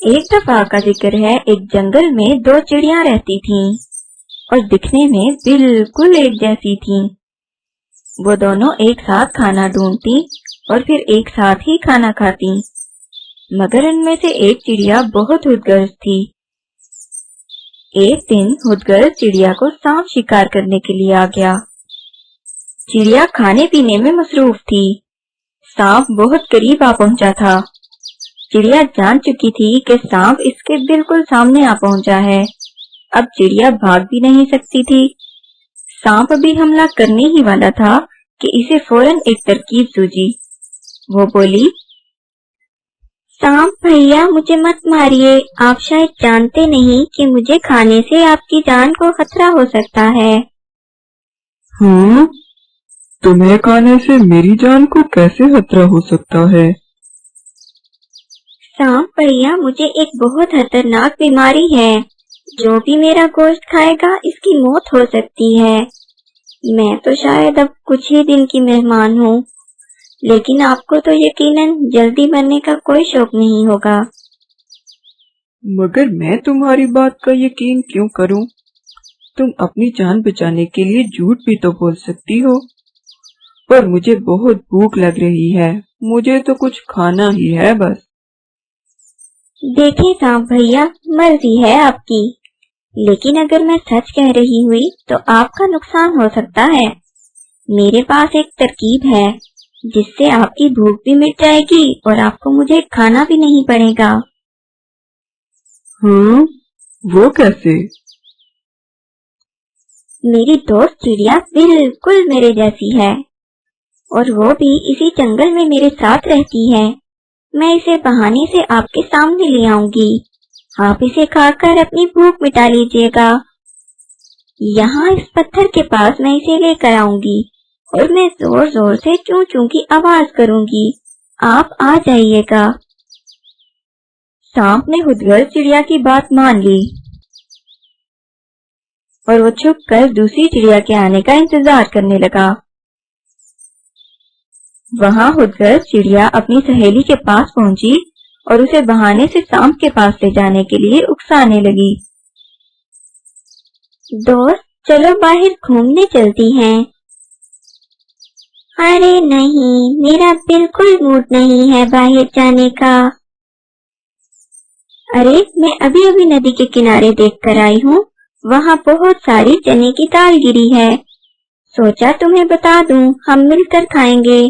ایک دفعہ کا ذکر ہے، ایک جنگل میں دو چڑیاں رہتی تھیں اور دکھنے میں بالکل ایک جیسی تھیں۔ وہ دونوں ایک ساتھ کھانا ڈھونڈتی اور پھر ایک ساتھ ہی کھانا کھاتی، مگر ان میں سے ایک چڑیا بہت ہٹغرض تھی۔ ایک دن ہٹغرض چڑیا کو سانپ شکار کرنے کے لیے آ گیا۔ چڑیا کھانے پینے میں مصروف تھی، سانپ بہت قریب آ پہنچا تھا۔ چڑیا جان چکی تھی کہ سانپ اس کے بالکل سامنے آ پہنچا ہے، اب چڑیا بھاگ بھی نہیں سکتی تھی۔ سانپ ابھی حملہ کرنے ہی والا تھا کہ اسے فوراً ایک ترکیب سوجی۔ وہ بولی، سانپ بھیا مجھے مت ماریے، آپ شاید جانتے نہیں کہ مجھے کھانے سے آپ کی جان کو خطرہ ہو سکتا ہے۔ تمہیں کھانے سے میری جان کو کیسے خطرہ ہو سکتا ہے؟ سانپ بھیا مجھے ایک بہت خطرناک بیماری ہے، جو بھی میرا گوشت کھائے گا اس کی موت ہو سکتی ہے۔ میں تو شاید اب کچھ ہی دن کی مہمان ہوں، لیکن آپ کو تو یقیناً جلدی مرنے کا کوئی شوق نہیں ہوگا۔ مگر میں تمہاری بات کا یقین کیوں کروں؟ تم اپنی جان بچانے کے لیے جھوٹ بھی تو بول سکتی ہو۔ پر مجھے بہت بھوک لگ رہی ہے، مجھے تو کچھ کھانا ہی ہے بس۔ دیکھیں سانپ بھیا، مرضی ہے آپ کی، لیکن اگر میں سچ کہہ رہی ہوئی تو آپ کا نقصان ہو سکتا ہے۔ میرے پاس ایک ترکیب ہے جس سے آپ کی بھوک بھی مٹ جائے گی اور آپ کو مجھے کھانا بھی نہیں پڑے گا۔ وہ کیسے؟ میری دوست چڑیا بالکل میرے جیسی ہے اور وہ بھی اسی جنگل میں میرے ساتھ رہتی ہے۔ میں اسے بہانے سے آپ کے سامنے لے آؤں گی، آپ اسے کھا کر اپنی بھوک مٹا لیجیے گا۔ یہاں اس پتھر کے پاس میں اسے لے کر آؤں گی اور میں زور زور سے چوں چوں کی آواز کروں گی، آپ آ جائیے گا۔ سانپ نے ہٹغرض چڑیا کی بات مان لی اور وہ چھپ کر دوسری چڑیا کے آنے کا انتظار کرنے لگا۔ وہاں ہٹغرض چڑیا اپنی سہیلی کے پاس پہنچی اور اسے بہانے سے سانپ کے پاس لے جانے کے لیے اکسانے لگی۔ دوست چلو باہر گھومنے چلتی ہیں۔ ارے نہیں، میرا بالکل موڈ نہیں ہے باہر جانے کا۔ ارے میں ابھی ابھی ندی کے کنارے دیکھ کر آئی ہوں، وہاں بہت ساری چنے کی دال گری ہے، سوچا تمہیں بتا دوں، ہم مل کر کھائیں گے۔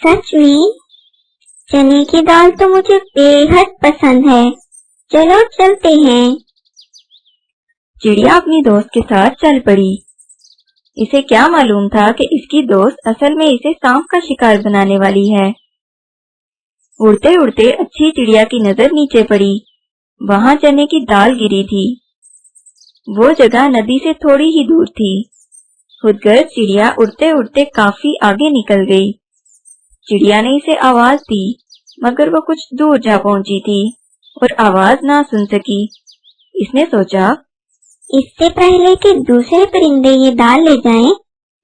سچ میں؟ چنے کی دال تو مجھے بے حد پسند ہے، چلو چلتے ہیں۔ چڑیا اپنی دوست کے ساتھ چل پڑی۔ اسے کیا معلوم تھا کہ اس کی دوست اصل میں اسے سانپ کا شکار بنانے والی ہے۔ اڑتے اڑتے اچھی چڑیا کی نظر نیچے پڑی، وہاں چنے کی دال گری تھی۔ وہ جگہ ندی سے تھوڑی ہی دور تھی۔ ہٹغرض چڑیا اڑتے اڑتے کافی آگے نکل گئی۔ چڑیا نے اسے آواز دی، مگر وہ کچھ دور جا پہنچی تھی اور آواز نہ سن سکی۔ اس نے سوچا، اس سے پہلے کہ دوسرے پرندے یہ دال لے جائیں،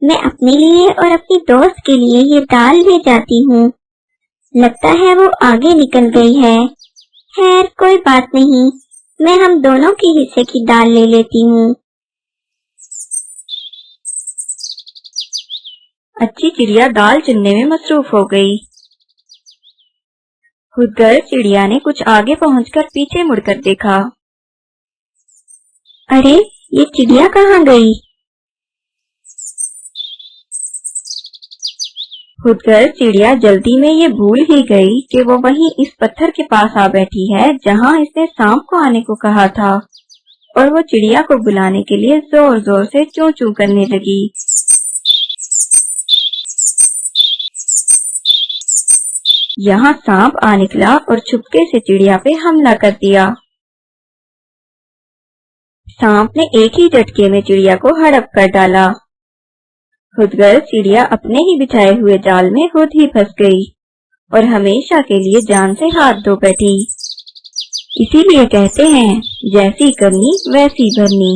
میں اپنے لیے اور اپنی دوست کے لیے یہ دال لے جاتی ہوں۔ لگتا ہے وہ آگے نکل گئی ہے۔ خیر کوئی بات نہیں، میں ہم دونوں کے حصے کی دال لے لیتی ہوں۔ اچھی چڑیا دال چننے میں مصروف ہو گئی۔ ہٹغرض چڑیا نے کچھ آگے پہنچ کر پیچھے مڑ کر دیکھا۔ ارے یہ چڑیا کہاں گئی؟ ہٹغرض چڑیا جلدی میں یہ بھول ہی گئی کہ وہ وہیں اس پتھر کے پاس آ بیٹھی ہے جہاں اس نے سانپ کو آنے کو کہا تھا، اور وہ چڑیا کو بلانے کے لیے زور زور سے چوں چوں کرنے لگی۔ یہاں سانپ آ نکلا اور چپکے سے چڑیا پہ حملہ کر دیا۔ سانپ نے ایک ہی جھٹکے میں چڑیا کو ہڑپ کر ڈالا۔ ہٹغرض چڑیا اپنے ہی بچھائے ہوئے جال میں خود ہی پھنس گئی اور ہمیشہ کے لیے جان سے ہاتھ دھو بیٹھی۔ اسی لیے کہتے ہیں، جیسی کرنی ویسی بھرنی۔